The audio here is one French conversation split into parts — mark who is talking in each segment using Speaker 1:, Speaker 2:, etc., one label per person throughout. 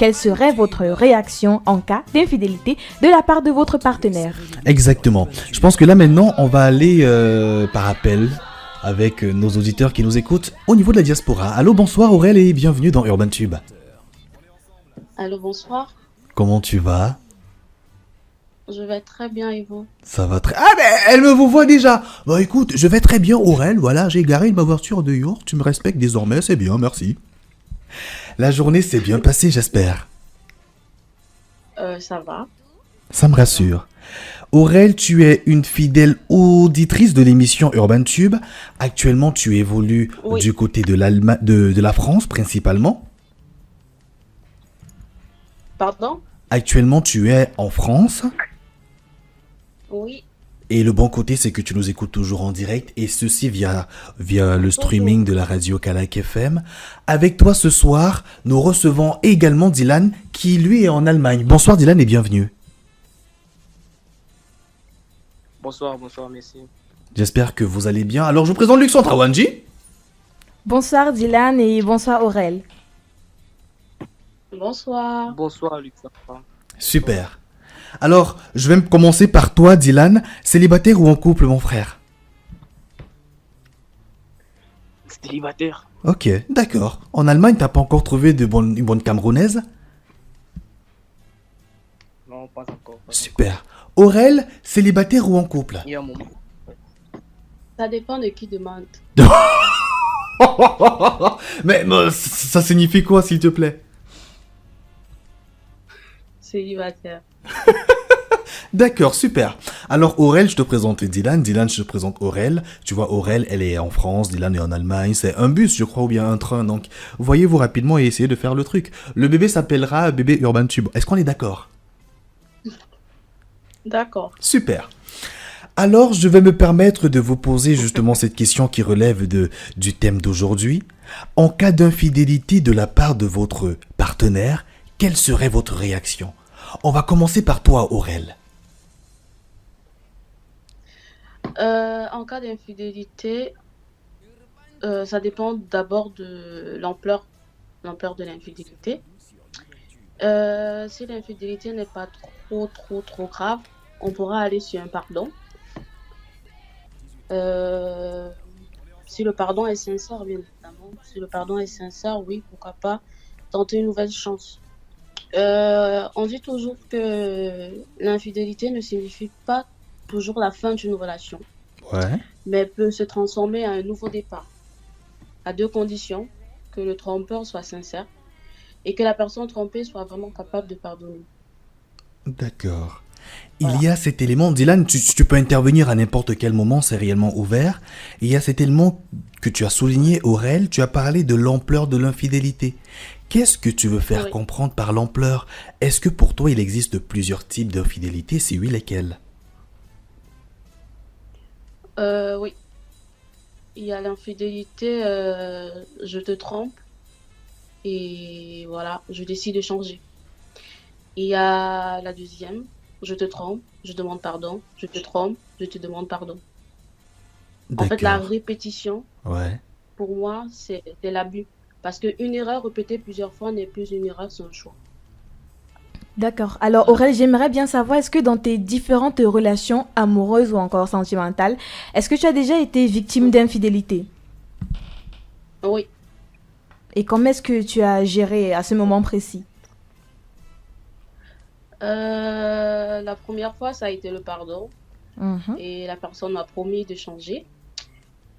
Speaker 1: quelle serait votre réaction en cas d'infidélité de la part de votre partenaire?
Speaker 2: Exactement. Je pense que là maintenant, on va aller par appel avec nos auditeurs qui nous écoutent au niveau de la diaspora. Allô, bonsoir Aurel et bienvenue dans Urban Tube.
Speaker 3: Allô, bonsoir.
Speaker 2: Comment tu vas?
Speaker 3: Je vais très bien et vous?
Speaker 2: Ça va très... Ah mais elle me vous voit déjà. Bon écoute, je vais très bien Aurel, voilà, j'ai garé ma voiture dehors, tu me respectes désormais, c'est bien, merci. La journée s'est bien passée, j'espère.
Speaker 3: Ça va.
Speaker 2: Ça me rassure. Aurel, tu es une fidèle auditrice de l'émission Urban Tube. Actuellement, tu évolues
Speaker 3: Oui.
Speaker 2: du côté de de la France principalement.
Speaker 3: Pardon?
Speaker 2: Actuellement, tu es en France.
Speaker 3: Oui.
Speaker 2: Et le bon côté, c'est que tu nous écoutes toujours en direct, et ceci via le streaming de la radio Kalak FM. Avec toi ce soir, nous recevons également Dylan, qui lui est en Allemagne. Bonsoir Dylan et bienvenue.
Speaker 4: Bonsoir, merci.
Speaker 2: J'espère que vous allez bien. Alors je vous présente Luxandre Awanji.
Speaker 1: Bonsoir Dylan et bonsoir Aurel.
Speaker 3: Bonsoir.
Speaker 4: Bonsoir, Luc.
Speaker 2: Super. Alors, je vais commencer par toi Dylan. Célibataire ou en couple mon frère?
Speaker 4: Célibataire.
Speaker 2: Ok, d'accord. En Allemagne, t'as pas encore trouvé une bonne Camerounaise?
Speaker 4: Non, pas encore.
Speaker 2: Super. Aurel, célibataire ou en couple?
Speaker 4: Il y a un moment.
Speaker 3: Ça dépend de qui demande.
Speaker 2: Mais ça signifie quoi s'il te plaît?
Speaker 3: Célibataire.
Speaker 2: D'accord, super. Alors Aurel, je te présente Dylan. Dylan, je te présente Aurel. Tu vois, Aurel, elle est en France, Dylan est en Allemagne. C'est un bus, je crois, ou bien un train. Donc, voyez-vous rapidement et essayez de faire le truc. Le bébé s'appellera bébé Urban Tube. Est-ce qu'on est d'accord?
Speaker 3: D'accord.
Speaker 2: Super. Alors, je vais me permettre de vous poser justement cette question qui relève du thème d'aujourd'hui. En cas d'infidélité de la part de votre partenaire, quelle serait votre réaction? On va commencer par toi, Aurel.
Speaker 3: En cas d'infidélité, ça dépend d'abord de l'ampleur de l'infidélité. Si l'infidélité n'est pas trop grave, on pourra aller sur un pardon. Si le pardon est sincère, bien évidemment. Si le pardon est sincère, oui, pourquoi pas tenter une nouvelle chance. On dit toujours que l'infidélité ne signifie pas toujours la fin d'une relation,
Speaker 2: Ouais.
Speaker 3: mais peut se transformer en un nouveau départ, à deux conditions: que le trompeur soit sincère et que la personne trompée soit vraiment capable de pardonner.
Speaker 2: D'accord.
Speaker 3: Voilà.
Speaker 2: Il y a cet élément, Dylan, tu peux intervenir à n'importe quel moment, c'est réellement ouvert. Il y a cet élément que tu as souligné, Aurel, tu as parlé de l'ampleur de l'infidélité. Qu'est-ce que tu veux faire
Speaker 3: Oui.
Speaker 2: comprendre par l'ampleur? Est-ce que pour toi il existe plusieurs types d'infidélité? Si oui, lesquels?
Speaker 3: Oui, il y a l'infidélité, je te trompe et voilà, je décide de changer. Il y a la deuxième, je te trompe, je demande pardon, je te trompe, je te demande pardon. En fait, la
Speaker 2: D'accord.
Speaker 3: répétition,
Speaker 2: Ouais.
Speaker 3: pour moi, c'est l'abus. Parce qu'une erreur répétée plusieurs fois n'est plus une erreur, c'est un choix.
Speaker 1: D'accord. Alors
Speaker 3: Voilà.
Speaker 1: Aurel, j'aimerais bien savoir, est-ce que dans tes différentes relations amoureuses ou encore sentimentales, est-ce que tu as déjà été victime d'infidélité?
Speaker 3: Oui,
Speaker 1: Et comment est-ce que tu as géré à ce moment précis?
Speaker 3: la première fois, ça a été le pardon
Speaker 1: Mhm.
Speaker 3: et la personne m'a promis de changer,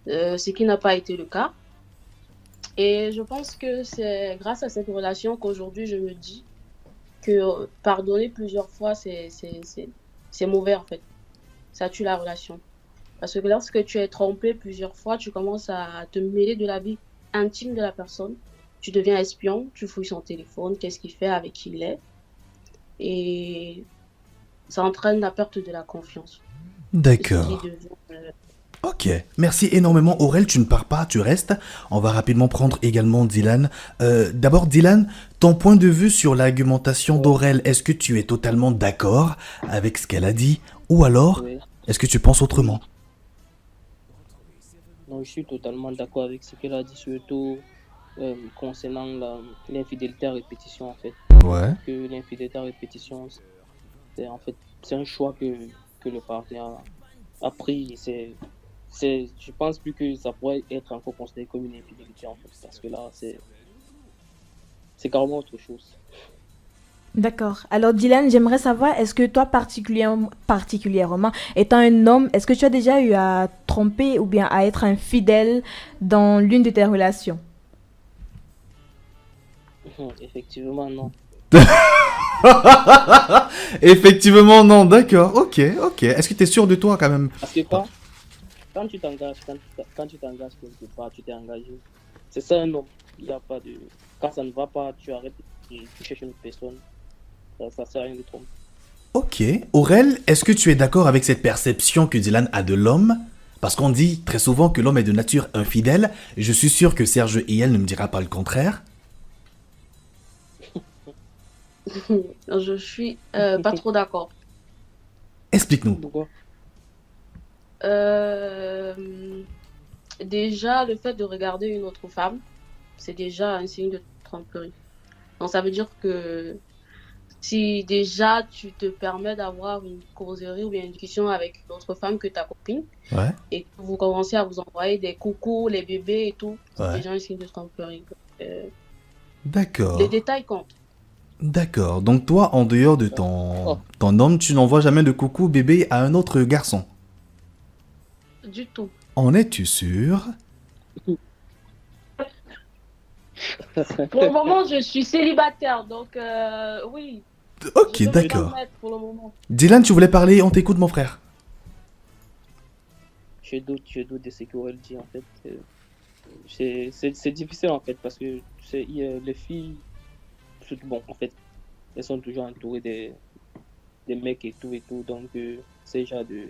Speaker 3: ce qui n'a pas été le cas. Et je pense que c'est grâce à cette relation qu'aujourd'hui je me dis que pardonner plusieurs fois, c'est mauvais en fait. Ça tue la relation. Parce que lorsque tu es trompé plusieurs fois, tu commences à te mêler de la vie intime de la personne. Tu deviens espion, tu fouilles son téléphone, qu'est-ce qu'il fait, avec qui il est. Et ça entraîne la perte de la confiance. Et ce qui
Speaker 2: D'accord.
Speaker 3: devient...
Speaker 2: Ok, merci énormément Aurel, tu ne pars pas, tu restes. On va rapidement prendre également Dylan. D'abord Dylan, ton point de vue sur l'argumentation d'Aurel, est-ce que tu es totalement d'accord avec ce qu'elle a dit? Ou alors,
Speaker 4: Oui.
Speaker 2: est-ce que tu penses autrement?
Speaker 4: Non, je suis totalement d'accord avec ce qu'elle a dit, surtout concernant l'infidélité à répétition, en fait.
Speaker 2: Ouais.
Speaker 4: que l'infidélité à répétition, en fait, c'est un choix que le partenaire a pris. Je pense plus que ça pourrait être encore considéré comme une infidélité, en fait, parce que là, c'est carrément autre chose.
Speaker 1: D'accord. Alors Dylan, j'aimerais savoir, est-ce que toi particulièrement, étant un homme, est-ce que tu as déjà eu à tromper ou bien à être infidèle dans l'une de tes relations?
Speaker 4: Effectivement, non.
Speaker 2: Effectivement, non, d'accord, ok, ok. Est-ce que tu es sûr de toi quand même?
Speaker 4: Parce que quand tu t'engages, quand tu t'engages quelque part, tu t'es engagé. C'est ça un homme. Il y a pas de. Quand ça ne va pas, tu arrêtes et tu cherches une autre personne. Ça sert à rien de tromper.
Speaker 2: Ok. Aurel, est-ce que tu es d'accord avec cette perception que Dylan a de l'homme? Parce qu'on dit très souvent que l'homme est de nature infidèle. Je suis sûr que Serge Iel ne me dira pas le contraire.
Speaker 3: Je suis pas trop d'accord.
Speaker 2: Explique-nous.
Speaker 4: Pourquoi?
Speaker 3: Euh, Déjà, le fait de regarder une autre femme, c'est déjà un signe de tromperie. Donc, ça veut dire que si déjà tu te permets d'avoir une causerie ou bien une discussion avec une autre femme que ta copine
Speaker 2: Ouais,
Speaker 3: et que vous commencez à vous envoyer des coucous, les bébés et tout, c'est
Speaker 2: ouais.
Speaker 3: déjà un signe de tromperie. Les
Speaker 2: D'accord.
Speaker 3: détails comptent.
Speaker 2: D'accord. Donc toi, en dehors de ton homme, tu n'envoies jamais de coucou bébé à un autre garçon.
Speaker 3: Du tout.
Speaker 2: En es-tu sûr?
Speaker 3: Pour le moment, je suis célibataire, donc oui,
Speaker 2: Ok,
Speaker 3: je peux me
Speaker 2: d'accord.
Speaker 3: permettre pour le moment.
Speaker 2: Dylan, tu voulais parler, on t'écoute mon frère.
Speaker 4: Je doute de ce qu'Aurel dit, en fait. C'est difficile, en fait, parce que les filles, surtout, bon, en fait, elles sont toujours entourées des mecs et tout, donc ces genres de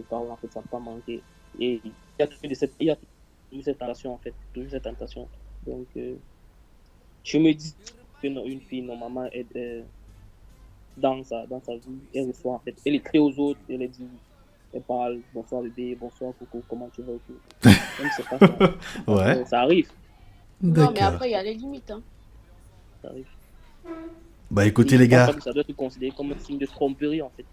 Speaker 4: paroles, en fait, ça ne peut pas manquer. Et il y a toujours cette tentation, en fait, toujours cette tentation. Donc, je me dis que une fille, normalement, dans sa vie, elle reçoit, en fait, elle écrit aux autres, elle dit, elle parle, bonsoir bébé, bonsoir coucou, comment tu vas et tout. Même si c'est pas ça.
Speaker 2: Ouais.
Speaker 4: Ça arrive,
Speaker 3: Non, mais
Speaker 2: D'accord.
Speaker 3: après, il y a les limites. Hein.
Speaker 4: ça arrive.
Speaker 2: Bah
Speaker 4: Et
Speaker 2: écoutez
Speaker 4: je
Speaker 2: les
Speaker 4: pense
Speaker 2: gars,
Speaker 4: pas que ça doit être considéré comme un signe de tromperie, en fait.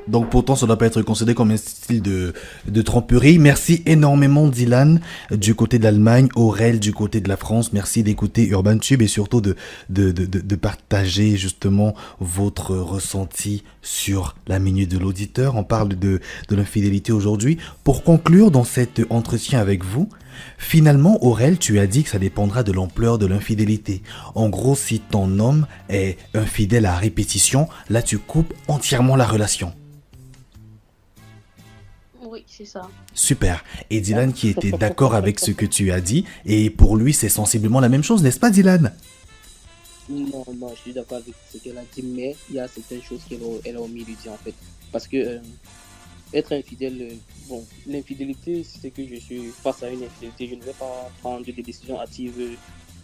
Speaker 2: donc pourtant ça doit pas être considéré comme un style de tromperie. Merci énormément Dylan du côté de l'Allemagne, Aurel du côté de la France. Merci d'écouter Urban Tube et surtout de partager justement votre ressenti sur la minute de l'auditeur. On parle de l'infidélité aujourd'hui. Pour conclure dans cet entretien avec vous, finalement Aurel, tu as dit que ça dépendra de l'ampleur de l'infidélité. En gros, si ton homme est infidèle à répétition, là tu coupes entièrement la relation.
Speaker 3: Oui, c'est ça.
Speaker 2: Super. Et Dylan qui était d'accord avec ce que tu as dit, et pour lui c'est sensiblement la même chose, n'est-ce pas Dylan?
Speaker 4: Non, je suis d'accord avec ce qu'elle a dit, mais il y a certaines choses qu'elle a omis de dire, en fait. Parce que être infidèle, bon, l'infidélité, c'est que je suis face à une infidélité, je ne vais pas prendre des décisions hâtives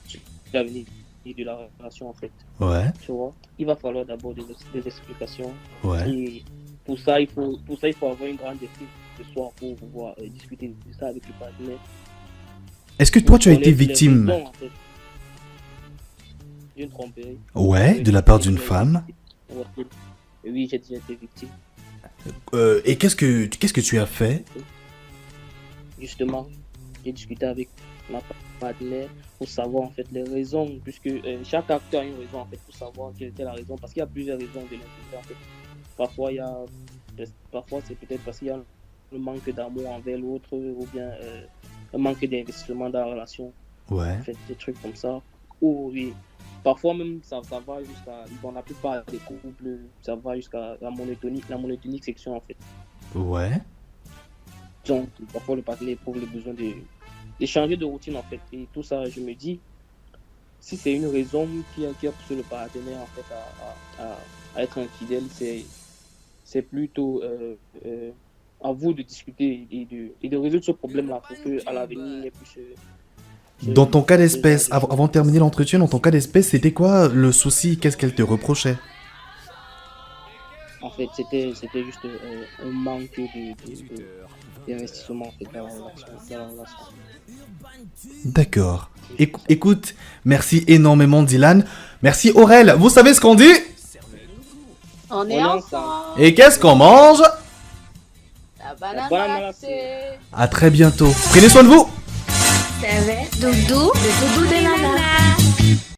Speaker 4: sur l'avenir de la relation, en fait.
Speaker 2: Ouais,
Speaker 4: Tu vois, il va falloir d'abord des explications.
Speaker 2: ouais.
Speaker 4: Et pour ça, il faut avoir une grande estime de soi pour pouvoir discuter de ça avec le partenaire.
Speaker 2: Est-ce que toi tu as été
Speaker 4: Connaître les
Speaker 2: victime,
Speaker 4: raisons, en fait, d'une tromperie.
Speaker 2: ouais, de la part d'une femme?
Speaker 4: Ouais. Oui, j'ai déjà été victime.
Speaker 2: Et qu'est-ce que tu as fait?
Speaker 4: Justement, j'ai discuté avec ma partenaire pour savoir en fait les raisons, puisque chaque acteur a une raison en fait pour savoir quelle était la raison, parce qu'il y a plusieurs raisons de l'infidélité en fait. Parfois c'est peut-être parce qu'il y a un manque d'amour envers l'autre ou bien un manque d'investissement dans la relation,
Speaker 2: Ouais,
Speaker 4: en fait, des trucs comme ça. Ou oui, parfois même ça va jusqu'à, dans la plupart des couples, ça va jusqu'à la monotonique section en fait.
Speaker 2: ouais.
Speaker 4: Donc, parfois le partenaire éprouve le besoin de changer de routine en fait. Et tout ça, je me dis, si c'est une raison qui a poussé le partenaire en fait à être infidèle, c'est plutôt à vous de discuter et de résoudre ce problème-là pour qu'à l'avenir, il n'y ait plus
Speaker 2: Dans ton cas d'espèce,
Speaker 4: ce genre de
Speaker 2: avant de terminer l'entretien, dans ton cas d'espèce, c'était quoi le souci? Qu'est-ce qu'elle te reprochait?
Speaker 4: En fait, c'était juste un manque d'investissement en fait, dans la relation.
Speaker 2: D'accord. Écoute, merci énormément Dylan. Merci Aurel. Vous savez ce qu'on dit?
Speaker 3: On
Speaker 4: On
Speaker 3: est
Speaker 4: est
Speaker 3: ensemble.
Speaker 2: Et qu'est-ce qu'on mange?
Speaker 3: La banane
Speaker 4: banane
Speaker 3: glacée.
Speaker 2: À très bientôt. Prenez soin de vous.
Speaker 5: C'était Doudou, le doudou de la